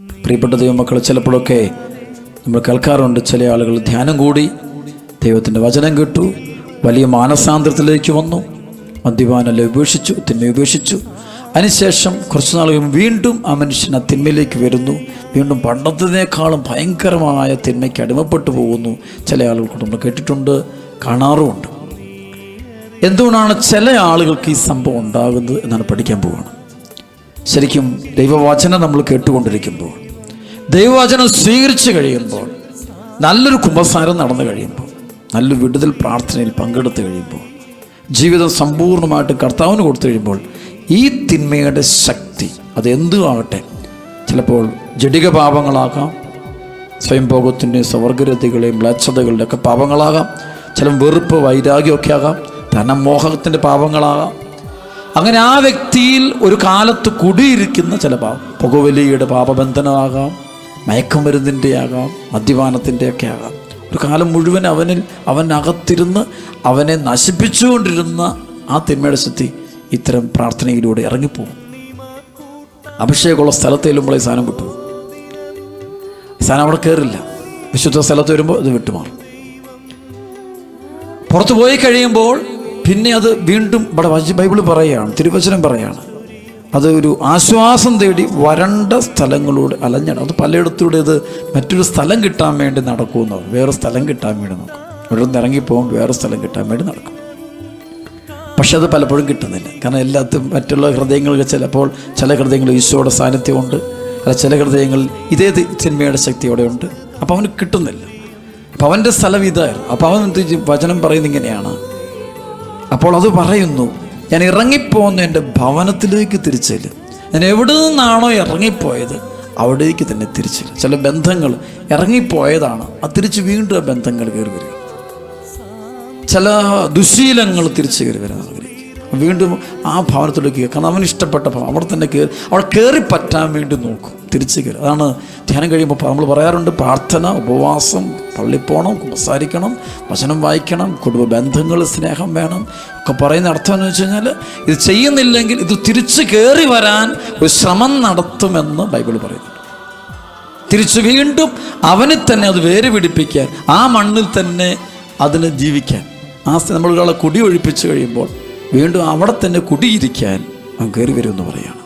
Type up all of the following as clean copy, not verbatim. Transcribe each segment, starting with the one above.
പ്രിയപ്പെട്ട ദൈവമക്കൾ, ചിലപ്പോഴൊക്കെ നമ്മൾ കേൾക്കാറുണ്ട്, ചില ആളുകൾ ധ്യാനം കൂടി, ദൈവത്തിൻ്റെ വചനം കേട്ടു, വലിയ മാനസാന്തരത്തിലേക്ക് വന്നു, മദ്യപാനെല്ലാം ഉപേക്ഷിച്ചു, തിന്മ ഉപേക്ഷിച്ചു. അതിനുശേഷം കുറച്ച് നാൾ വീണ്ടും ആ മനുഷ്യൻ ആ തിന്മയിലേക്ക് വരുന്നു, വീണ്ടും പണ്ടത്തിനേക്കാളും ഭയങ്കരമായ തിന്മയ്ക്ക് അടിമപ്പെട്ടു പോകുന്നു. ചില ആളുകൾ നമ്മൾ കേട്ടിട്ടുണ്ട്, കാണാറുമുണ്ട്. എന്തുകൊണ്ടാണ് ചില ആളുകൾക്ക് ഈ സംഭവം ഉണ്ടാകുന്നത് എന്നാണ് പഠിക്കാൻ പോവുകയാണ്. ശരിക്കും ദൈവവചനം നമ്മൾ കേട്ടുകൊണ്ടിരിക്കുമ്പോൾ, ദൈവവചനം സ്വീകരിച്ച് കഴിയുമ്പോൾ, നല്ലൊരു കുമ്പസാരം നടന്നു കഴിയുമ്പോൾ, നല്ലൊരു വിടുതൽ പ്രാർത്ഥനയിൽ പങ്കെടുത്ത് കഴിയുമ്പോൾ, ജീവിതം സമ്പൂർണ്ണമായിട്ട് കർത്താവിന് കൊടുത്തു കഴിയുമ്പോൾ, ഈ തിന്മയുടെ ശക്തി അതെന്തും ആകട്ടെ, ചിലപ്പോൾ ജഡിക പാപങ്ങളാകാം, സ്വയംഭോഗത്തിൻ്റെയും സ്വർഗരതികളെയും മ്ലേച്ഛതകളുടെ ഒക്കെ പാപങ്ങളാകാം, ചില വെറുപ്പ് വൈരാഗ്യമൊക്കെ ആകാം, ധനമോഹത്തിൻ്റെ പാപങ്ങളാകാം. അങ്ങനെ ആ വ്യക്തിയിൽ ഒരു കാലത്ത് കുടിയിരിക്കുന്ന ചില പുകവലിയുടെ പാപബന്ധനമാകാം, മയക്കുമരുന്നിൻ്റെ ആകാം, മദ്യപാനത്തിൻ്റെയൊക്കെ ആകാം. ഒരു കാലം മുഴുവൻ അവനകത്തിരുന്ന് അവനെ നശിപ്പിച്ചുകൊണ്ടിരുന്ന ആ തിന്മയുടെ ശക്തി ഇത്തരം പ്രാർത്ഥനയിലൂടെ ഇറങ്ങിപ്പോകും. അഭിഷേകമുള്ള സ്ഥലത്ത് ചെല്ലുമ്പോൾ ഈ സാധനം വിട്ടു, ഈ സാധനം അവിടെ കയറില്ല. വിശുദ്ധ സ്ഥലത്ത് വരുമ്പോൾ ഇത് വിട്ടുമാറും. പുറത്തു പോയി കഴിയുമ്പോൾ പിന്നെ അത് വീണ്ടും ഇവിടെ ബൈബിൾ പറയുകയാണ്, തിരുവചനം പറയുകയാണ്, അത് ഒരു ആശ്വാസം തേടി വരണ്ട സ്ഥലങ്ങളിലൂടെ അലഞ്ഞാണ്. അത് പലയിടത്തൂടെ ഇത് മറ്റൊരു സ്ഥലം കിട്ടാൻ വേണ്ടി നടക്കുമെന്നോ, വേറെ സ്ഥലം കിട്ടാൻ വേണ്ടി നോക്കും. ഇവിടെ നിന്ന് ഇറങ്ങിപ്പോകും, വേറെ സ്ഥലം കിട്ടാൻ വേണ്ടി നടക്കും. പക്ഷെ അത് പലപ്പോഴും കിട്ടുന്നില്ല. കാരണം എല്ലാത്തും മറ്റുള്ള ഹൃദയങ്ങൾക്ക് ചിലപ്പോൾ ചില ഹൃദയങ്ങൾ ഈശോയുടെ സാന്നിധ്യമുണ്ട്, അല്ല ചില ഹൃദയങ്ങളിൽ ഇതേ തിന്മയുടെ ശക്തി അവിടെ ഉണ്ട്. അപ്പോൾ അവന് കിട്ടുന്നില്ല. അപ്പം അവൻ്റെ സ്ഥലം ഇതായിരുന്നു. അപ്പോൾ അവൻ വചനം പറയുന്നത് ഇങ്ങനെയാണ്. അപ്പോൾ അത് പറയുന്നു, ഞാൻ ഇറങ്ങിപ്പോകുന്ന എൻ്റെ ഭവനത്തിലേക്ക് തിരിച്ചില്ല. ഞാൻ എവിടെ നിന്നാണോ ഇറങ്ങിപ്പോയത് അവിടേക്ക് തന്നെ തിരിച്ചില്ല. ചില ബന്ധങ്ങൾ ഇറങ്ങിപ്പോയതാണ്, അത് തിരിച്ച് വീണ്ടും ആ ബന്ധങ്ങൾ കയറി വരിക. ചില ദുശീലങ്ങൾ തിരിച്ച് കയറി വരാൻ ആഗ്രഹിക്കും, വീണ്ടും ആ ഭവനത്തിലേക്ക്. കാരണം അവന് ഇഷ്ടപ്പെട്ട ഭവനം അവിടെ തന്നെ അവിടെ കയറി പറ്റാൻ വേണ്ടി നോക്കും, തിരിച്ച് കയറി. അതാണ് ധ്യാനം കഴിയുമ്പോൾ നമ്മൾ പറയാറുണ്ട്, പ്രാർത്ഥന, ഉപവാസം, പള്ളിപ്പോണം, കുമ്പസാരിക്കണം, വചനം വായിക്കണം, കുടുംബ ബന്ധങ്ങൾ, സ്നേഹം വേണം ഒക്കെ പറയുന്ന അർത്ഥം എന്ന് വെച്ച് കഴിഞ്ഞാൽ, ഇത് ചെയ്യുന്നില്ലെങ്കിൽ ഇത് തിരിച്ച് കയറി വരാൻ ഒരു ശ്രമം നടത്തുമെന്ന് ബൈബിൾ പറയുന്നു. തിരിച്ച് വീണ്ടും അവനെ തന്നെ അത് വേര് പിടിപ്പിക്കാൻ, ആ മണ്ണിൽ തന്നെ അതിന് ജീവിക്കാൻ, നമ്മൾ ഒരാളെ കുടി ഒഴിപ്പിച്ച് കഴിയുമ്പോൾ വീണ്ടും അവിടെ തന്നെ കുടിയിരിക്കാൻ അവൻ കയറി വരുമെന്ന് പറയുകയാണ്.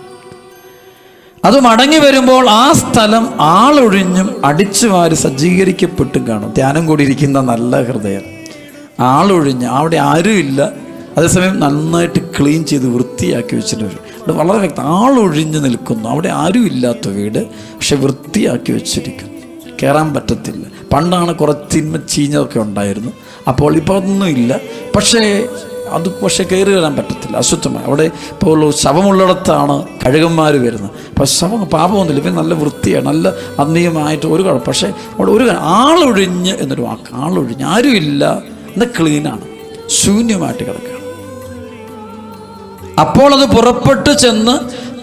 അത് മടങ്ങി വരുമ്പോൾ ആ സ്ഥലം ആളൊഴിഞ്ഞും അടിച്ചു വാരി സജ്ജീകരിക്കപ്പെട്ടും കാണും. ധ്യാനം കൂടിയിരിക്കുന്ന നല്ല ഹൃദയം, ആളൊഴിഞ്ഞ്, അവിടെ ആരുമില്ല, അതേസമയം നന്നായിട്ട് ക്ലീൻ ചെയ്ത് വൃത്തിയാക്കി വെച്ചിട്ടുണ്ട്. അവിടെ വളരെ വ്യക്തം ആളൊഴിഞ്ഞ് നിൽക്കുന്നു, അവിടെ ആരും ഇല്ലാത്ത വീട്, പക്ഷെ വൃത്തിയാക്കി വെച്ചിരിക്കുന്നു, കയറാൻ പറ്റത്തില്ല. പണ്ടാണ് കുറച്ച് തിന്മ ചീഞ്ഞതൊക്കെ ഉണ്ടായിരുന്നു, അപ്പോൾ ഇപ്പോൾ ഒന്നും ഇല്ല. പക്ഷേ കയറി വരാൻ പറ്റത്തില്ല, അശുദ്ധമായി. അവിടെ ഇപ്പോൾ ശവമുള്ളിടത്താണ് കഴുകന്മാർ വരുന്നത്. അപ്പോൾ പാപമൊന്നുമില്ല, ഇപ്പം നല്ല വൃത്തിയാണ്, നല്ല ആത്മീയമായിട്ട് ഒരു കുഴപ്പം. പക്ഷേ അവിടെ ഒരു ആളൊഴിഞ്ഞ് എന്നൊരു വാക്ക്, ആളൊഴിഞ്ഞ്, ആരുമില്ല, എന്നാൽ ക്ലീനാണ്, ശൂന്യമായിട്ട് കിടക്കുകയാണ്. അപ്പോൾ അത് പുറപ്പെട്ട് ചെന്ന്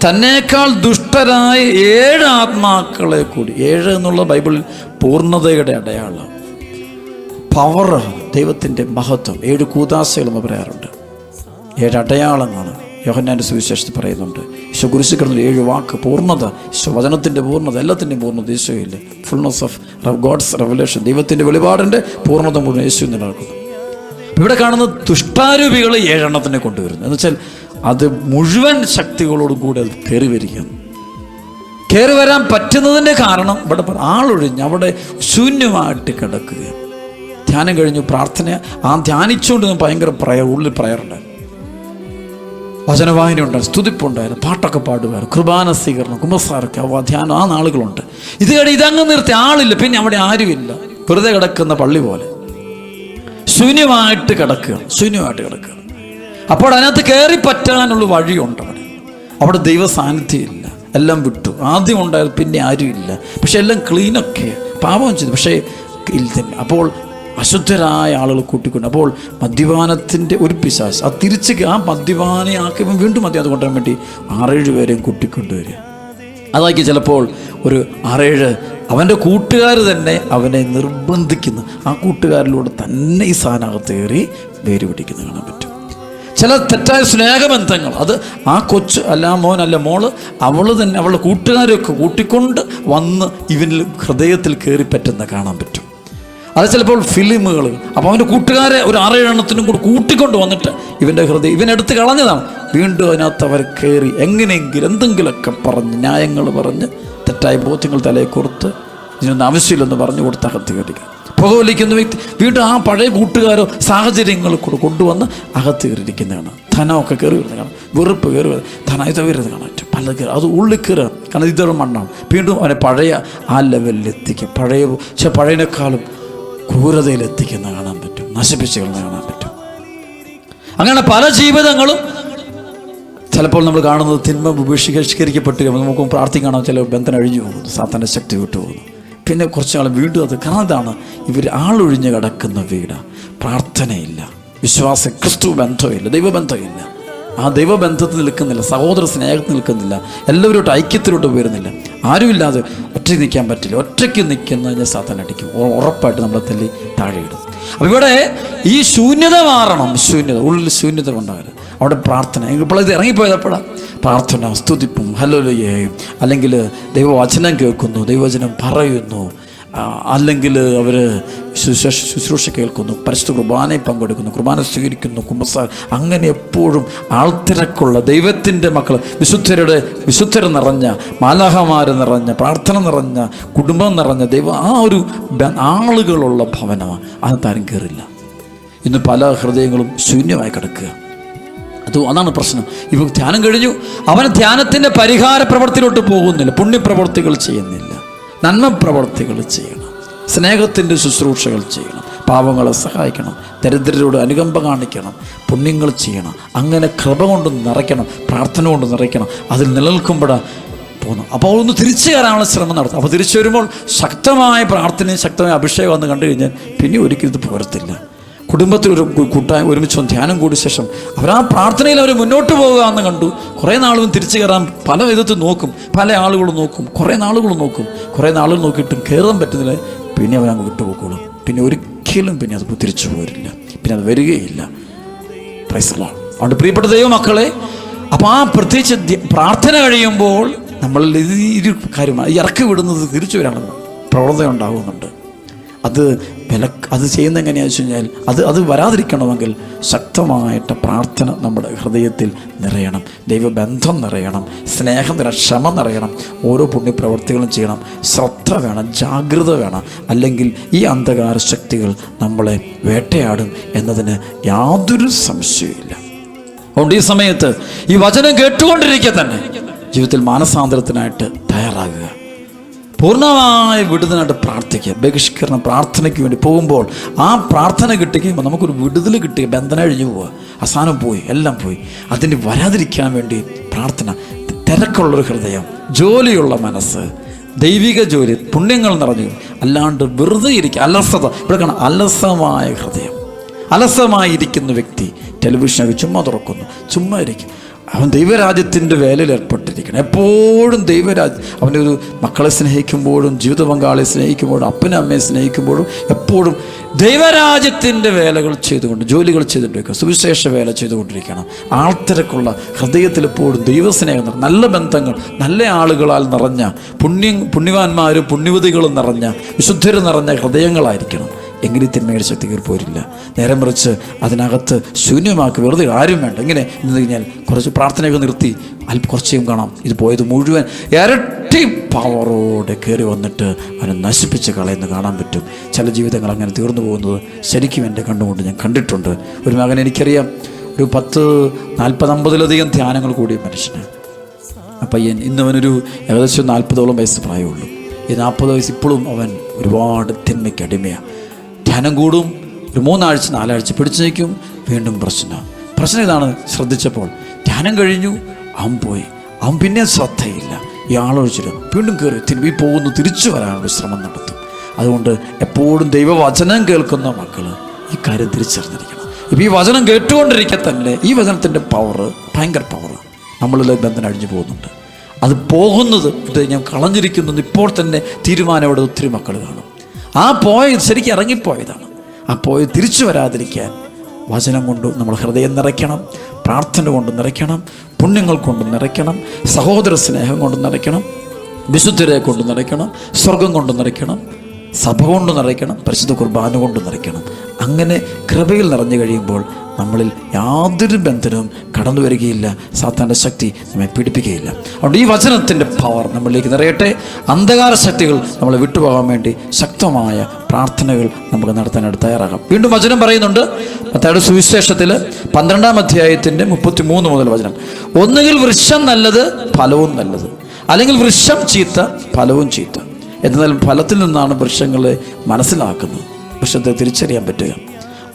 തന്നേക്കാൾ ദുഷ്ടരായ 7 ആത്മാക്കളെ കൂടി, 7 എന്നുള്ള ബൈബിളിൽ പൂർണ്ണതയുടെ അടയാളം, പവർ, ദൈവത്തിൻ്റെ മഹത്വം. 7 കൂദാശകളെന്ന് പറയാറുണ്ട്, 7 അടയാളങ്ങൾ യോഹന്നാൻ്റെ സുവിശേഷത്തിൽ പറയുന്നുണ്ട്. ഈശോ കുരിശിൽ കിടന്ന 7 വാക്ക്, പൂർണ്ണത, ഈശോ വചനത്തിൻ്റെ പൂർണ്ണത, എല്ലാത്തിൻ്റെയും പൂർണ്ണത യേശുവില്ല. ഫുൾനെസ് ഓഫ് ഗോഡ്സ് റെവലേഷൻ, ദൈവത്തിൻ്റെ വെളിപാടിൻ്റെ പൂർണ്ണത മുഴുവൻ യേശു നിലനിൽക്കുന്നു. ഇവിടെ കാണുന്ന ദുഷ്ടാരൂപികൾ 7 എണ്ണത്തിനെ കൊണ്ടുവരുന്നു. എന്ന് വെച്ചാൽ അത് മുഴുവൻ ശക്തികളോടും കൂടി അത് കയറി വരികയാണ്. കയറി വരാൻ പറ്റുന്നതിൻ്റെ കാരണം ഇവിടെ ആളൊഴിഞ്ഞ് അവിടെ ശൂന്യമായിട്ട് കിടക്കുകയാണ്. ധ്യാനം കഴിഞ്ഞു, പ്രാർത്ഥന, ആ ധ്യാനിച്ചുകൊണ്ട് ഭയങ്കര ഉള്ളിൽ പ്രയറുണ്ടായിരുന്നു, വചനവായന ഉണ്ടായിരുന്നു, സ്തുതിപ്പുണ്ടായിരുന്നു, പാട്ടൊക്കെ പാടുമായിരുന്നു, കുർബാന സ്വീകരണം, കുമ്പസാരൊക്കെ, ധ്യാനം, ആ നാളുകളുണ്ട്. ഇതങ്ങ് നിർത്തി, ആളില്ല, പിന്നെ അവിടെ ആരുമില്ല, വെറുതെ കിടക്കുന്ന പള്ളി പോലെ ശൂന്യമായിട്ട് കിടക്കുക. അപ്പോൾ അതിനകത്ത് കയറി പറ്റാനുള്ള വഴിയുണ്ട്. അവിടെ ദൈവ സാന്നിധ്യമില്ല, എല്ലാം വിട്ടു. ആദ്യം ഉണ്ടായത്, പിന്നെ ആരുമില്ല, പക്ഷെ എല്ലാം ക്ലീനൊക്കെ, പാപം ചെയ്തു, പക്ഷേ ഇല്ല. അപ്പോൾ അശുദ്ധരായ ആളുകൾ കൂട്ടിക്കൊണ്ട്, അപ്പോൾ മദ്യപാനത്തിൻ്റെ ഒരു പിശാച് അത് തിരിച്ച് ആ മദ്യപാനെ ആക്കിയപ്പോൾ വീണ്ടും മദ്യം അത് കൊണ്ടുവരാൻ വേണ്ടി 6-7 പേരെയും കൂട്ടിക്കൊണ്ടുവരിക. അതാക്കി ചിലപ്പോൾ ഒരു 6-7 അവൻ്റെ കൂട്ടുകാർ തന്നെ അവനെ നിർബന്ധിക്കുന്നു, ആ കൂട്ടുകാരിലൂടെ തന്നെ ഈ സാധനകത്ത് കയറി വേര് പിടിക്കുന്നത് കാണാൻ പറ്റും. ചില തെറ്റായ സ്നേഹബന്ധങ്ങൾ, അത് ആ കൊച്ച് അല്ല മോൻ അല്ല മോള്, അവള് തന്നെ അവളുടെ കൂട്ടുകാരൊക്കെ കൂട്ടിക്കൊണ്ട് വന്ന് ഇവനിൽ ഹൃദയത്തിൽ കയറി പറ്റുന്ന കാണാൻ പറ്റും. അത് ചിലപ്പോൾ ഫിലിമുകൾ, അപ്പോൾ അവൻ്റെ കൂട്ടുകാരെ ഒരു 6-7 എണ്ണത്തിനും കൂടി കൂട്ടിക്കൊണ്ട് വന്നിട്ട് ഇവൻ്റെ ഹൃദയം ഇവനെടുത്ത് കളഞ്ഞതാണ്. വീണ്ടും അതിനകത്ത് അവർ കയറി എങ്ങനെയെങ്കിലും എന്തെങ്കിലുമൊക്കെ പറഞ്ഞ് ന്യായങ്ങൾ പറഞ്ഞ് തെറ്റായ ബോധ്യങ്ങൾ തലയെ കൊടുത്ത് ഇതിനൊന്നും ആവശ്യമില്ലെന്ന് പറഞ്ഞു കൊടുത്ത് അകത്ത് കയറിക്കുക. പുകവലിക്കുന്ന വ്യക്തി വീണ്ടും ആ പഴയ കൂട്ടുകാരോ സാഹചര്യങ്ങൾ കൂടെ കൊണ്ടുവന്ന് അകത്ത് കയറിയിരിക്കുന്നതാണ്. ധനമൊക്കെ കയറി വരുന്നത് കാണാം, വെറുപ്പ് കയറി വരുന്നത്, ധനം ഇത് വരുന്നത് കാണാൻ പറ്റും. പല കയറി അത് ഉള്ളിൽ കയറുക, കാരണം ഇതൊരു മണ്ണാണ്. വീണ്ടും അവനെ പഴയ ആ ലെവലിൽ എത്തിക്കും, പഴയതിനേക്കാളും ക്രൂരതയിലെത്തിക്കുന്ന കാണാൻ പറ്റും, നശിപ്പിച്ച് കളഞ്ഞ കാണാൻ പറ്റും. അങ്ങനെ പല ജീവിതങ്ങളും ചിലപ്പോൾ നമ്മൾ കാണുന്നത് തിന്മ ബഹിഷ്കരിക്കപ്പെട്ട് നമുക്ക് പ്രാർത്ഥിക്കണം, ചില ബന്ധനം അഴിഞ്ഞു പോകുന്നു, സാത്താൻ്റെ ശക്തി വിട്ടുപോകുന്നു. പിന്നെ കുറച്ച് നാൾ വീണ്ടും അത് കാരണം ഇതാണ് ഇവർ ആളൊഴിഞ്ഞ് കിടക്കുന്ന വീടാണ്. പ്രാർത്ഥനയില്ല, വിശ്വാസ ക്രിസ്തു ബന്ധമില്ല, ദൈവബന്ധമില്ല. ആ ദൈവബന്ധത്തിൽ നിൽക്കുന്നില്ല, സഹോദര സ്നേഹത്തിൽ നിൽക്കുന്നില്ല, എല്ലാവരോട്ട് ഐക്യത്തിലോട്ട് വരുന്നില്ല. ആരുമില്ലാതെ ഒറ്റയ്ക്ക് നിൽക്കാൻ പറ്റില്ല. ഒറ്റയ്ക്ക് നിൽക്കുന്നതിന് സാത്താൻ അടിക്കും, ഉറപ്പായിട്ട് നമ്മളെ തല്ലി താഴെ ഇടും. അപ്പോൾ ഇവിടെ ഈ ശൂന്യത മാറണം. ശൂന്യത, ഉള്ളിൽ ശൂന്യത ഉണ്ടാകരുത്. അവിടെ പ്രാർത്ഥന. ഇപ്പോൾ ഇത് ഇറങ്ങിപ്പോയപ്പോഴാണ് പ്രാർത്ഥന, സ്തുതിപ്പും ഹല്ലേലൂയയും, അല്ലെങ്കിൽ ദൈവവചനം കേൾക്കുന്നു, ദൈവവചനം പറയുന്നു, അല്ലെങ്കിൽ അവർ ശുശ്രൂഷ കേൾക്കുന്നു, പരിശുദ്ധ കുർബാനയിൽ പങ്കെടുക്കുന്നു, കുർബാന സ്വീകരിക്കുന്നു, കുമ്പസാര, അങ്ങനെ എപ്പോഴും ആൾത്തിരക്കുള്ള ദൈവത്തിൻ്റെ മക്കൾ, വിശുദ്ധർ നിറഞ്ഞ, മാലാഹമാർ നിറഞ്ഞ, പ്രാർത്ഥന നിറഞ്ഞ, കുടുംബം നിറഞ്ഞ ദൈവം, ആ ഒരു ആളുകളുള്ള ഭവനമാണ്. അതാരും കയറില്ല. ഇന്ന് പല ഹൃദയങ്ങളും ശൂന്യമായി കിടക്കുക. അതാണ് പ്രശ്നം. ഇവ ധ്യാനം കഴിഞ്ഞു, അവൻ ധ്യാനത്തിൻ്റെ പരിഹാര പ്രവൃത്തിയിലോട്ട് പോകുന്നില്ല, പുണ്യപ്രവൃത്തികൾ ചെയ്യുന്നില്ല, നന്മ പ്രവർത്തികൾ ചെയ്യണം, സ്നേഹത്തിൻ്റെ ശുശ്രൂഷകൾ ചെയ്യണം, പാവങ്ങളെ സഹായിക്കണം, ദരിദ്രരോട് അനുകമ്പ കാണിക്കണം, പുണ്യങ്ങൾ ചെയ്യണം. അങ്ങനെ കൃപ കൊണ്ട് നിറയ്ക്കണം, പ്രാർത്ഥന കൊണ്ട് നിറയ്ക്കണം. അതിൽ നിലനിൽക്കുമ്പോഴാണ് പോകുന്നു. അപ്പോൾ ഒന്ന് തിരിച്ചു കയറാനുള്ള ശ്രമം നടത്തും. അപ്പോൾ തിരിച്ചു വരുമ്പോൾ ശക്തമായ പ്രാർത്ഥനയും ശക്തമായ അഭിഷേകം വന്ന് കണ്ടു കഴിഞ്ഞാൽ പിന്നെ ഒരിക്കലും ഇത് പോരത്തില്ല. കുടുംബത്തിൽ ഒരു കൂട്ടായി ഒരുമിച്ച് ധ്യാനം കൂടിയ ശേഷം അവർ ആ പ്രാർത്ഥനയിൽ അവർ മുന്നോട്ട് പോകുക എന്ന് കണ്ടു. കുറേ നാളും തിരിച്ചു കയറാൻ പല വിധത്തിൽ നോക്കും, പല ആളുകളും നോക്കും, കുറേ നാളുകൾ നോക്കിയിട്ടും കയറാൻ പറ്റുന്നില്ല. പിന്നെ അവരങ്ങ് വിട്ടുപോക്കോളും. പിന്നെ ഒരിക്കലും പിന്നെ അത് തിരിച്ചു പോരില്ല, പിന്നെ അത് വരികയില്ല. Praise the Lord. അതുകൊണ്ട് പ്രിയപ്പെട്ട ദൈവമക്കളെ, അപ്പോൾ ആ പ്രത്യേകിച്ച് പ്രാർത്ഥന കഴിയുമ്പോൾ നമ്മൾ ഈ കാര്യമാണ്, ഈ ഇറക്കി വിടുന്നത് തിരിച്ചു വരാനുള്ള പ്രവണത ഉണ്ടാകുന്നുണ്ട്. അത് ചെയ്യുന്ന എങ്ങനെയാണെന്ന് വെച്ച് കഴിഞ്ഞാൽ അത് വരാതിരിക്കണമെങ്കിൽ ശക്തമായിട്ട് പ്രാർത്ഥന നമ്മുടെ ഹൃദയത്തിൽ നിറയണം, ദൈവബന്ധം നിറയണം, സ്നേഹം നിറയണം, ക്ഷമ നിറയണം, ഓരോ പുണ്യപ്രവർത്തികളും ചെയ്യണം, ശ്രദ്ധ വേണം, ജാഗ്രത വേണം. അല്ലെങ്കിൽ ഈ അന്ധകാര ശക്തികൾ നമ്മളെ വേട്ടയാടും എന്നതിന് യാതൊരു സംശയമില്ല. അതുകൊണ്ട് ഈ സമയത്ത് ഈ വചനം കേട്ടുകൊണ്ടിരിക്കുക തന്നെ ജീവിതത്തിൽ മാനസാന്തരത്തിനായിട്ട് തയ്യാറാകുക, പൂർണ്ണമായ വിടുതലായിട്ട് പ്രാർത്ഥിക്കുക. ബഹിഷ്കരണ പ്രാർത്ഥനയ്ക്ക് വേണ്ടി പോകുമ്പോൾ ആ പ്രാർത്ഥന കിട്ടിക്കുമ്പോൾ നമുക്കൊരു വിടുതൽ കിട്ടുക, ബന്ധനം അഴിഞ്ഞു പോവുക, അവസാനം പോയി, എല്ലാം പോയി. അതിന് വരാതിരിക്കാൻ വേണ്ടി പ്രാർത്ഥന, തിരക്കുള്ളൊരു ഹൃദയം, ജോലിയുള്ള മനസ്സ്, ദൈവിക ജോലി, പുണ്യങ്ങൾ നിറഞ്ഞു, അല്ലാണ്ട് വെറുതെ ഇരിക്കുക, അലസത. ഇവിടെ കാണാം, അലസമായ ഹൃദയം, അലസമായിരിക്കുന്ന വ്യക്തി ടെലിവിഷനൊക്കെ ചുമ്മാ തുറക്കുന്നു, ചുമ്മാ ഇരിക്കും. അവൻ ദൈവരാജ്യത്തിൻ്റെ വേലയിൽ ഏർപ്പെട്ടിരിക്കണം. എപ്പോഴും അവൻ്റെ ഒരു മക്കളെ സ്നേഹിക്കുമ്പോഴും, ജീവിത പങ്കാളിയെ സ്നേഹിക്കുമ്പോഴും, അപ്പനും അമ്മയെ സ്നേഹിക്കുമ്പോഴും എപ്പോഴും ദൈവരാജ്യത്തിൻ്റെ വേലകൾ ചെയ്തുകൊണ്ട്, ജോലികൾ ചെയ്തുകൊണ്ടിരിക്കണം, സുവിശേഷ വേല ചെയ്തുകൊണ്ടിരിക്കണം. ആൾത്തിരക്കുള്ള ഹൃദയത്തിൽ എപ്പോഴും ദൈവസ്നേഹം, നല്ല ബന്ധങ്ങൾ, നല്ല ആളുകളാൽ നിറഞ്ഞ, പുണ്യവാന്മാരും പുണ്യവതികളും നിറഞ്ഞ, വിശുദ്ധർ നിറഞ്ഞ ഹൃദയങ്ങളായിരിക്കണം. എങ്ങനെ തിന്മയുടെ ശക്തി കയറി പോരില്ല. നേരെ മറിച്ച് അതിനകത്ത് ശൂന്യമാക്കി വെറുതെ ആരും വേണ്ട. ഇങ്ങനെ നിന്ന് കഴിഞ്ഞാൽ കുറച്ച് പ്രാർത്ഥനയൊക്കെ നിർത്തി കുറച്ചേയും കാണാം, ഇത് പോയത് മുഴുവൻ ഇരട്ടി പവറോടെ കയറി വന്നിട്ട് അവനെ നശിപ്പിച്ച് കളയുന്ന കാണാൻ പറ്റും. ചില ജീവിതങ്ങൾ അങ്ങനെ തീർന്നു പോകുന്നത് ശരിക്കും എൻ്റെ കണ്ടുകൊണ്ട് ഞാൻ കണ്ടിട്ടുണ്ട്. ഒരു മകൻ എനിക്കറിയാം, ഒരു 10-40-50 ധ്യാനങ്ങൾ കൂടിയ മനുഷ്യന്. പയ്യൻ ഇന്നവനൊരു ഏകദേശം 40ഓളം വയസ്സ് പ്രായമുള്ളൂ. ഈ 40 വയസ്സ് ഇപ്പോഴും അവൻ ഒരുപാട് തിന്മയ്ക്ക് അടിമയാണ്. ധ്യാനം കൂടും, ഒരു 3 ആഴ്ച 4 ആഴ്ച പിടിച്ചു നിൽക്കും, വീണ്ടും പ്രശ്നം ഇതാണ്. ശ്രദ്ധിച്ചപ്പോൾ ധ്യാനം കഴിഞ്ഞു, അവൻ പോയി, അവൻ പിന്നെ ശ്രദ്ധയില്ല, ഈ ആളൊഴിച്ചിട്ട് വീണ്ടും കയറി തിരുമ്പി പോകുന്നു, തിരിച്ചു വരാനുള്ള ശ്രമം നടത്തും. അതുകൊണ്ട് എപ്പോഴും ദൈവവചനം കേൾക്കുന്ന മക്കൾ ഈ കാര്യം തിരിച്ചറിഞ്ഞിരിക്കണം. ഇപ്പോൾ ഈ വചനം കേട്ടുകൊണ്ടിരിക്കെ തന്നെ ഈ വചനത്തിൻ്റെ പവർ, ഭയങ്കര പവർ നമ്മളിൽ ബന്ധനം അഴിഞ്ഞു പോകുന്നുണ്ട്. അത് പോകുന്നത് ഞാൻ കളഞ്ഞിരിക്കുന്നത് ഇപ്പോൾ തന്നെ തീരുമാനത്തോടെ ഒത്തിരി മക്കൾ കാണും. ആ പോയത് ശരിക്കും ഇറങ്ങിപ്പോയതാണ്. ആ പോയത് തിരിച്ചു വരാതിരിക്കാൻ വചനം കൊണ്ട് നമ്മൾ ഹൃദയം നിറയ്ക്കണം, പ്രാർത്ഥന കൊണ്ട് നിറയ്ക്കണം, പുണ്യങ്ങൾ കൊണ്ട് നിറയ്ക്കണം, സഹോദര സ്നേഹം കൊണ്ട് നിറയ്ക്കണം, വിശുദ്ധരെ കൊണ്ട് നിറയ്ക്കണം, സ്വർഗം കൊണ്ട് നിറയ്ക്കണം, സഭ കൊണ്ട് നിറയ്ക്കണം, പരിശുദ്ധ കുർബാന കൊണ്ട് നിറയ്ക്കണം. അങ്ങനെ കൃപയിൽ നിറഞ്ഞു കഴിയുമ്പോൾ നമ്മളിൽ യാതൊരു ബന്ധനവും കടന്നു വരികയില്ല, സാത്താൻ്റെ ശക്തി നമ്മെ പീഡിപ്പിക്കുകയില്ല. അതുകൊണ്ട് ഈ വചനത്തിൻ്റെ പവർ നമ്മളിലേക്ക് നിറയട്ടെ. അന്ധകാര ശക്തികൾ നമ്മളെ വിട്ടുപോകാൻ വേണ്ടി ശക്തമായ പ്രാർത്ഥനകൾ നമുക്ക് നടത്താനായിട്ട് തയ്യാറാകാം. വീണ്ടും വചനം പറയുന്നുണ്ട് മത്തായിയുടെ സുവിശേഷത്തിൽ 12-ാം അധ്യായത്തിൻ്റെ 33 മുതൽ വചനം. ഒന്നുകിൽ വൃക്ഷം നല്ലത്, ഫലവും നല്ലത്, അല്ലെങ്കിൽ വൃക്ഷം ചീത്ത, ഫലവും ചീത്ത. എന്നാൽ ഫലത്തിൽ നിന്നാണ് വൃക്ഷങ്ങളെ മനസ്സിലാക്കുന്നത്, വൃക്ഷത്തെ തിരിച്ചറിയാൻ പറ്റുക.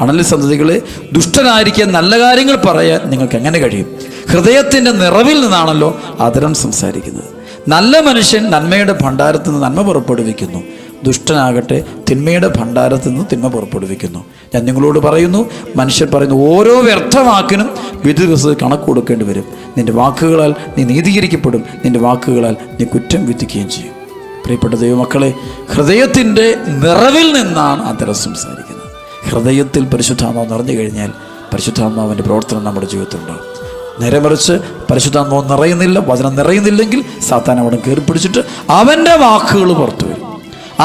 അണലി സന്തതികളെ, ദുഷ്ടനായിരിക്കാൻ നല്ല കാര്യങ്ങൾ പറയാൻ നിങ്ങൾക്ക് എങ്ങനെ കഴിയും? ഹൃദയത്തിൻ്റെ നിറവിൽ നിന്നാണല്ലോ ആദരം സംസാരിക്കുന്നത്. നല്ല മനുഷ്യൻ നന്മയുടെ ഭണ്ഡാരത്തിൽ നിന്ന് നന്മ പുറപ്പെടുവിക്കുന്നു, ദുഷ്ടനാകട്ടെ തിന്മയുടെ ഭണ്ഡാരത്തിൽ നിന്ന് തിന്മ പുറപ്പെടുവിക്കുന്നു. ഞാൻ നിങ്ങളോട് പറയുന്നു, മനുഷ്യർ പറയുന്നു ഓരോ വ്യർത്ഥവാക്കിനും വിധി ദിവസം കണക്ക് കൊടുക്കേണ്ടി വരും. നിൻ്റെ വാക്കുകളാൽ നീ നീതീകരിക്കപ്പെടും, നിൻ്റെ വാക്കുകളാൽ നീ കുറ്റം വിധിക്കുകയും ചെയ്യും. പ്രിയപ്പെട്ട ദൈവമക്കളെ, ഹൃദയത്തിൻ്റെ നിറവിൽ നിന്നാണ് ആദരം സംസാരിക്കുന്നത്. ഹൃദയത്തിൽ പരിശുദ്ധാത്മാവ് നിറഞ്ഞു കഴിഞ്ഞാൽ പരിശുദ്ധാത്മാവിൻ്റെ പ്രവർത്തനം നമ്മുടെ ജീവിതത്തിൽ ഉണ്ടാകും. നേരെ മറിച്ച് പരിശുദ്ധാത്മാവ് നിറയുന്നില്ല, വചനം നിറയുന്നില്ലെങ്കിൽ സാത്താൻ അവിടെ കയറി പിടിച്ചിട്ട് അവൻ്റെ വാക്കുകൾ പുറത്തു വരും,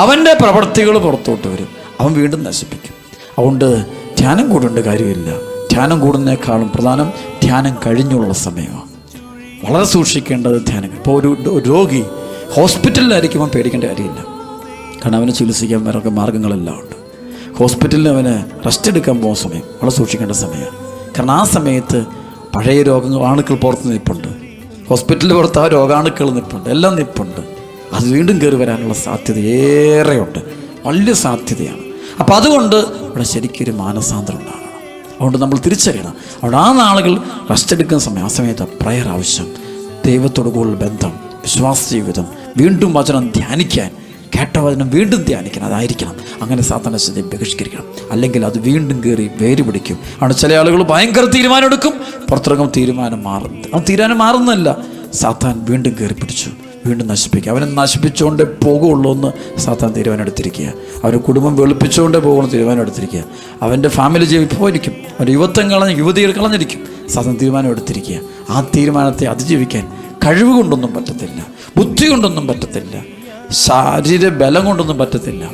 അവൻ്റെ പ്രവൃത്തികൾ പുറത്തോട്ട് വരും, അവൻ വീണ്ടും നശിപ്പിക്കും. അതുകൊണ്ട് ധ്യാനം കൂടേണ്ട കാര്യമില്ല. ധ്യാനം കൂടുന്നതിനേക്കാളും പ്രധാനം ധ്യാനം കഴിഞ്ഞുള്ള സമയമാണ്. വളരെ സൂക്ഷിക്കേണ്ടത് ധ്യാനം. ഇപ്പോൾ ഒരു രോഗി ഹോസ്പിറ്റലിലായിരിക്കുമ്പോൾ പേടിക്കേണ്ട കാര്യമില്ല, കാരണം അവനെ ചികിത്സിക്കാൻ വേറെ മാർഗങ്ങളെല്ലാം ഉണ്ട്. ഹോസ്പിറ്റലിൽ അവന് റെസ്റ്റ് എടുക്കാൻ പോകുന്ന സമയം വളരെ സൂക്ഷിക്കേണ്ട സമയമാണ്. കാരണം ആ സമയത്ത് പഴയ രോഗാണുക്കൾ പുറത്ത് നിൽപ്പുണ്ട്, ഹോസ്പിറ്റലിൽ പുറത്ത് ആ രോഗാണുക്കൾ നിൽപ്പുണ്ട്, എല്ലാം നിൽപ്പുണ്ട്. അത് വീണ്ടും കയറി വരാനുള്ള സാധ്യത ഏറെയുണ്ട്, വലിയ സാധ്യതയാണ്. അപ്പം അതുകൊണ്ട് ഇവിടെ ശരിക്കൊരു മാനസാന്തരം ഉണ്ടാകണം. അതുകൊണ്ട് നമ്മൾ തിരിച്ചറിയണം, അവിടെ ആ നാളുകൾ റെസ്റ്റ് എടുക്കുന്ന സമയം, ആ സമയത്ത് പ്രയർ ആവശ്യം, ദൈവത്തോട് കൂടുതൽ ബന്ധം, വിശ്വാസ ജീവിതം, വീണ്ടും വചനം ധ്യാനിക്കാൻ, കേട്ട വചനം വീണ്ടും ധ്യാനിക്കണം, അതായിരിക്കണം. അങ്ങനെ സാത്താനെ ശക്തി ബഹിഷ്കരിക്കണം, അല്ലെങ്കിൽ അത് വീണ്ടും കയറി വേര് പിടിക്കും. ആണ് ചില ആളുകൾ ഭയങ്കര തീരുമാനം എടുക്കും, പുറത്തിറങ്ങും തീരുമാനം മാറും. ആ തീരുമാനം മാറുന്നതല്ല, സാത്താൻ വീണ്ടും കയറി പിടിച്ചു, വീണ്ടും നശിപ്പിക്കുക. അവനെ നശിപ്പിച്ചുകൊണ്ടേ പോകുള്ളൂ എന്ന് സാത്താൻ തീരുമാനം എടുത്തിരിക്കുക. അവൻ്റെ കുടുംബം വെളുപ്പിച്ചുകൊണ്ടേ പോകുന്ന തീരുമാനം എടുത്തിരിക്കുക. അവൻ്റെ ഫാമിലി പോയിരിക്കും, അവൻ്റെ യുവത്വം കളഞ്ഞ് യുവതികൾ കളഞ്ഞിരിക്കും. സാത്താൻ തീരുമാനം എടുത്തിരിക്കുക. ആ തീരുമാനത്തെ അതിജീവിക്കാൻ കഴിവ് കൊണ്ടൊന്നും പറ്റത്തില്ല, ബുദ്ധി കൊണ്ടൊന്നും പറ്റത്തില്ല, ശാരീര ബലം കൊണ്ടൊന്നും പറ്റത്തില്ല,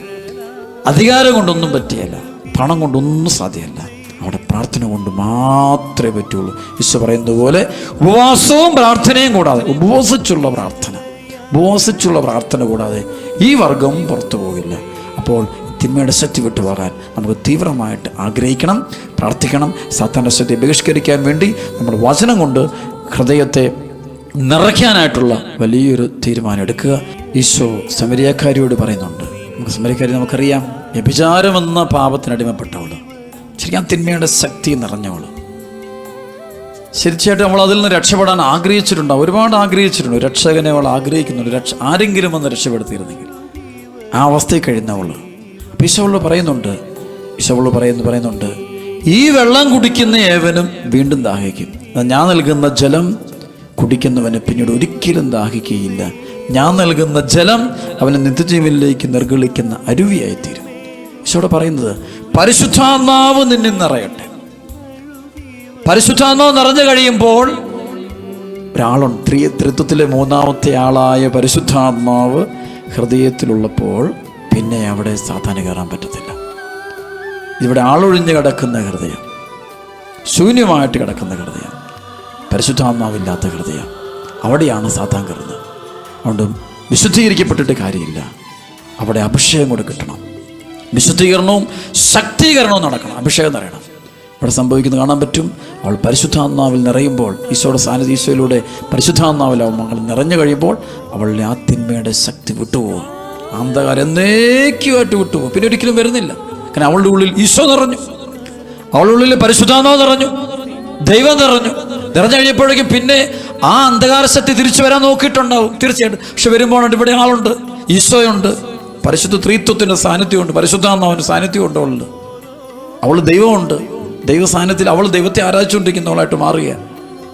അധികാരം കൊണ്ടൊന്നും പറ്റിയല്ല, പണം കൊണ്ടൊന്നും സാധ്യമല്ല. അവിടെ പ്രാർത്ഥന കൊണ്ട് മാത്രമേ പറ്റുള്ളൂ. ഈശോ പറയുന്നത് പോലെ ഉപവാസവും പ്രാർത്ഥനയും കൂടാതെ, ഉപവസിച്ചുള്ള പ്രാർത്ഥന കൂടാതെ ഈ വർഗം പുറത്തു പോകില്ല. അപ്പോൾ തിന്മയുടെ ശക്തി വിട്ടുപോകാൻ നമുക്ക് തീവ്രമായിട്ട് ആഗ്രഹിക്കണം, പ്രാർത്ഥിക്കണം. സാത്താൻ്റെ ശക്തി ബഹിഷ്കരിക്കാൻ വേണ്ടി നമ്മുടെ വചനം കൊണ്ട് ഹൃദയത്തെ നിറയ്ക്കാനായിട്ടുള്ള വലിയൊരു തീരുമാനം എടുക്കുക. ഈശോ സമരിയാക്കാരിയോട് പറയുന്നുണ്ട്. സമരിയാക്കാരി നമുക്കറിയാം, വ്യഭിചാരമെന്ന പാപത്തിനടിമപ്പെട്ടവൾ, ശരിക്കും തിന്മയുടെ ശക്തി നിറഞ്ഞവൾ. തീർച്ചയായിട്ടും നമ്മൾ അതിൽ നിന്ന് രക്ഷപ്പെടാൻ ആഗ്രഹിച്ചിട്ടുണ്ടാവും, ഒരുപാട് ആഗ്രഹിച്ചിട്ടുണ്ട്. രക്ഷകനെ അവൾ ആഗ്രഹിക്കുന്നുണ്ട്, ആരെങ്കിലും ഒന്ന് രക്ഷപ്പെടുത്തിയിരുന്നെങ്കിൽ. ആ അവസ്ഥയിൽ കഴിയുന്നവൾ. അപ്പം ഈശോവള് പറയുന്നുണ്ട്, ഈ വെള്ളം കുടിക്കുന്ന ഏവനും വീണ്ടും ദാഹിക്കും. ഞാൻ നൽകുന്ന ജലം കുടിക്കുന്നവന് പിന്നീട് ഒരിക്കലും ദാഹിക്കുകയില്ല. ഞാൻ നൽകുന്ന ജലം അവനെ നിത്യജീവനിലേക്ക് നിർഗളിക്കുന്ന അരുവിയായിത്തീരും. ഈശോടെ പറയുന്നത്, പരിശുദ്ധാത്മാവ് നിന്നിൽ നിറയട്ടെ. പരിശുദ്ധാത്മാവ് നിറഞ്ഞു കഴിയുമ്പോൾ ഒരാളുണ്ട്, ത്രിത്വത്തിലെ മൂന്നാമത്തെ ആളായ പരിശുദ്ധാത്മാവ് ഹൃദയത്തിലുള്ളപ്പോൾ പിന്നെ അവിടെ സാത്താന് കയറാൻ പറ്റത്തില്ല. ഇവിടെ ആളൊഴിഞ്ഞ് കിടക്കുന്ന ഹൃദയം, ശൂന്യമായിട്ട് കിടക്കുന്ന ഹൃദയം, പരിശുദ്ധാത്മാവില്ലാത്ത ഹൃദയം, അവിടെയാണ് സാത്താൻ കയറുന്നത്. അതുകൊണ്ട് വിശുദ്ധീകരിക്കപ്പെട്ടിട്ട് കാര്യമില്ല, അവിടെ അഭിഷേകം കൂടെ കിട്ടണം. വിശുദ്ധീകരണവും ശക്തീകരണവും നടക്കണം, അഭിഷേകം നിറയണം. ഇവിടെ സംഭവിക്കുന്നത് കാണാൻ പറ്റും. അവൾ പരിശുദ്ധാത്മാവിൽ നിറയുമ്പോൾ, ഈശോയുടെ സാന്നിധ്യം, ഈശോയിലൂടെ പരിശുദ്ധാത്മാവിൽ അവൾ നിറഞ്ഞു കഴിയുമ്പോൾ അവളുടെ ആ തിന്മയുടെ ശക്തി വിട്ടുപോകും. അന്ധകാരം എന്നേക്കുമായിട്ട് വിട്ടുപോകും, പിന്നെ ഒരിക്കലും വരുന്നില്ല. കാരണം അവളുടെ ഉള്ളിൽ ഈശോ നിറഞ്ഞു, അവളുടെ ഉള്ളിൽ പരിശുദ്ധാത്മാവ് നിറഞ്ഞു, ദൈവം നിറഞ്ഞു കഴിഞ്ഞപ്പോഴേക്കും പിന്നെ ആ അന്ധകാര ശക്തി തിരിച്ചു വരാൻ നോക്കിയിട്ടുണ്ടാവും തീർച്ചയായിട്ടും. പക്ഷെ വരുമ്പോൾ ഇവിടെ ആളുണ്ട്, ഈശോയുണ്ട്, പരിശുദ്ധ ത്രിത്വത്തിൻ്റെ സാന്നിധ്യമുണ്ട്, പരിശുദ്ധാത്മാവിൻ്റെ സാന്നിധ്യമുണ്ട്. അവൾ ദൈവമുണ്ട്, ദൈവ സാന്നിധ്യത്തിൽ അവൾ ദൈവത്തെ ആരാധിച്ചുകൊണ്ടിരിക്കുന്നവളായിട്ട് മാറുകയാണ്.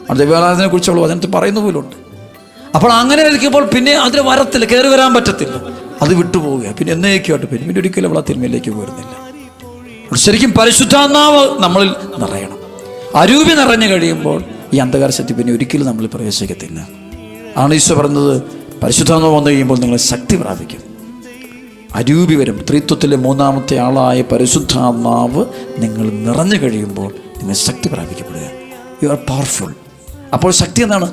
ആ ദൈവാരാധനയെ കുറിച്ച് അവൾ വചനത്തിൽ പറയുന്ന പോലുണ്ട്. അപ്പോൾ അങ്ങനെ ഇരിക്കുമ്പോൾ പിന്നെ അതിന് വരത്തില്ല, കയറി വരാൻ പറ്റത്തില്ല, അത് വിട്ടുപോവുക. പിന്നെ എന്നേക്കുമായിട്ട് പിന്നെ ഒരിക്കലും അവൾ ആ തിന്മയിലേക്ക് പോരുന്നില്ല. ശരിക്കും പരിശുദ്ധാത്മാവ് നമ്മളിൽ നിറയണം. അരൂപി നിറഞ്ഞു കഴിയുമ്പോൾ ഈ അന്ധകാര ശക്തി പിന്നെ ഒരിക്കലും നമ്മളിൽ പ്രവേശിക്കത്തില്ല. ആണ് ഈശോ പറയുന്നത്, പരിശുദ്ധാത്മാവ് വന്നു കഴിയുമ്പോൾ നിങ്ങൾ ശക്തി പ്രാപിക്കും. അരൂപി വരും. ത്രിത്വത്തിലെ മൂന്നാമത്തെ ആളായ പരിശുദ്ധാത്മാവ് നിങ്ങൾ നിറഞ്ഞു കഴിയുമ്പോൾ നിങ്ങൾ ശക്തി പ്രാപിക്കപ്പെടുക. You are powerful. അപ്പോൾ ശക്തി എന്താണ്?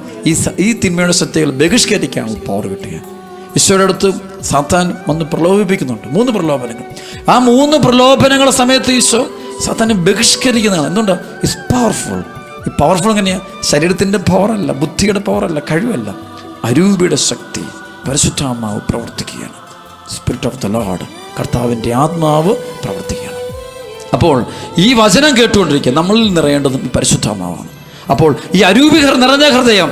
ഈ തിന്മയുടെ ശക്തികൾ ബഹിഷ്കരിക്കാനുള്ള പവർ കിട്ടുക. ഈശോയുടെ അടുത്ത് സാത്താൻ വന്ന് പ്രലോഭിപ്പിക്കുന്നുണ്ട്. 3 പ്രലോഭനങ്ങൾ. ആ 3 പ്രലോഭനങ്ങളുടെ സമയത്ത് ഈശോ സാത്താനെ ബഹിഷ്കരിക്കുന്നതാണ്. എന്തുകൊണ്ടാണ്? Is powerful. ഈ പവർഫുൾ എങ്ങനെയാണ്? ശരീരത്തിൻ്റെ പവറല്ല, ബുദ്ധിയുടെ പവറല്ല, കഴിവല്ല. അരൂപിയുടെ ശക്തി പരിശുദ്ധാത്മാവ് പ്രവർത്തിക്കുകയാണ്. സ്പിരിറ്റ് ഓഫ് ദ ലോർഡ്, കർത്താവിൻ്റെ ആത്മാവ് പ്രവർത്തിക്കുകയാണ്. അപ്പോൾ ഈ വചനം കേട്ടുകൊണ്ടിരിക്കുക നമ്മളിൽ നിറയേണ്ടത് പരിശുദ്ധാത്മാവാണ്. അപ്പോൾ ഈ അരൂപി നിറഞ്ഞ ഹൃദയം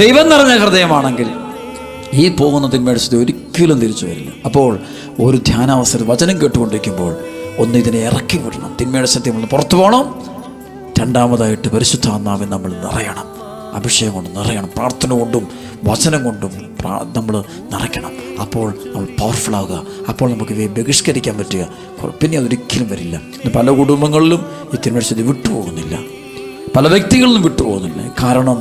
ദൈവം നിറഞ്ഞ ഹൃദയമാണെങ്കിൽ ഈ പോകുന്ന തിന്മയുടെ സ്ഥിതി ഒരിക്കലും തിരിച്ചു വരില്ല. അപ്പോൾ ഒരു ധ്യാനാവസരം വചനം കേട്ടുകൊണ്ടിരിക്കുമ്പോൾ ഒന്ന് ഇതിനെ ഇറക്കി വിടണം. തിന്മയുടെ സത്യം നമ്മൾ പുറത്തു പോകണം. രണ്ടാമതായിട്ട് പരിശുദ്ധാത്മാവിൽ നമ്മൾ നിറയണം. അഭിഷേകം കൊണ്ട് നിറയണം. പ്രാർത്ഥന കൊണ്ടും വചനം കൊണ്ടും നമ്മൾ നിറയ്ക്കണം. അപ്പോൾ നമ്മൾ പവർഫുള്ളാവുക. അപ്പോൾ നമുക്ക് ഇവയെ ബഹിഷ്കരിക്കാൻ പറ്റുക. പിന്നെ അതൊരിക്കലും വരില്ല. പല കുടുംബങ്ങളിലും ഈ തിന്മയുടെ സ്ഥിതി വിട്ടുപോകുന്നില്ല. പല വ്യക്തികളിലും വിട്ടുപോകുന്നില്ല. കാരണം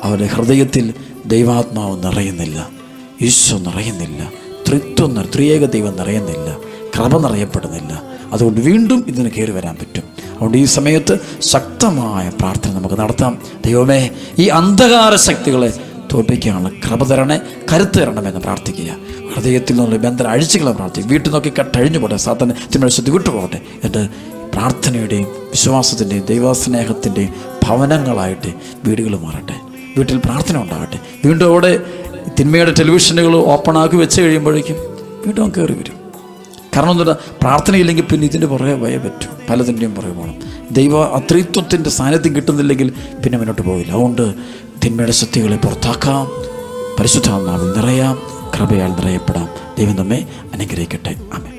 അവരുടെ ഹൃദയത്തിൽ ദൈവാത്മാവ് നിറയുന്നില്ല, ഈശോ നിറയുന്നില്ല, ത്രിയേക ദൈവം നിറയുന്നില്ല, കൃപ നിറയപ്പെടുന്നില്ല. അതുകൊണ്ട് വീണ്ടും ഇതിന് കയറി വരാൻ പറ്റും. അതുകൊണ്ട് ഈ സമയത്ത് ശക്തമായ പ്രാർത്ഥന നമുക്ക് നടത്താം. ദൈവമേ, ഈ അന്ധകാര ശക്തികളെ തോൽപ്പിക്കാനുള്ള കൃപ തരണേ, കരുത്ത് തരണമെന്ന് പ്രാർത്ഥിക്കുക. ഹൃദയത്തിൽ നിന്നുള്ള ബന്ധനം അഴിച്ചുകളെ പ്രാർത്ഥിക്കുക. വീട്ടിൽ നോക്കി കട്ടഴിഞ്ഞു പോട്ടെ, സാത്താൻ തിന്മയുടെ ശക്തി വിട്ടുപോകട്ടെ. എന്നിട്ട് പ്രാർത്ഥനയുടെയും വിശ്വാസത്തിൻ്റെയും ദൈവസ്നേഹത്തിൻ്റെയും ഭവനങ്ങളായിട്ട് വീടുകൾ മാറട്ടെ. വീട്ടിൽ പ്രാർത്ഥന ഉണ്ടാകട്ടെ. വീണ്ടും അവിടെ തിന്മയുടെ ടെലിവിഷനുകൾ ഓപ്പണാക്കി വെച്ച് കഴിയുമ്പോഴേക്കും വീണ്ടും കയറി വരും. കാരണം എന്താ? പ്രാർത്ഥനയില്ലെങ്കിൽ പിന്നെ ഇതിൻ്റെ പുറകെ പോയേ പറ്റും. പലതിൻ്റെയും പുറകെ പോകണം. ദൈവ അത്രിത്വത്തിൻ്റെ സാന്നിധ്യം കിട്ടുന്നില്ലെങ്കിൽ പിന്നെ മുന്നോട്ട് പോകില്ല. അതുകൊണ്ട് തിന്മയുടെ ശക്തികളെ പുറത്താക്കാം, പരിശുദ്ധാത്മാവിൽ നിറയാം, കൃപയാൽ നിറയപ്പെടാം. ദൈവം നമ്മെ അനുഗ്രഹിക്കട്ടെ. ആമേൻ.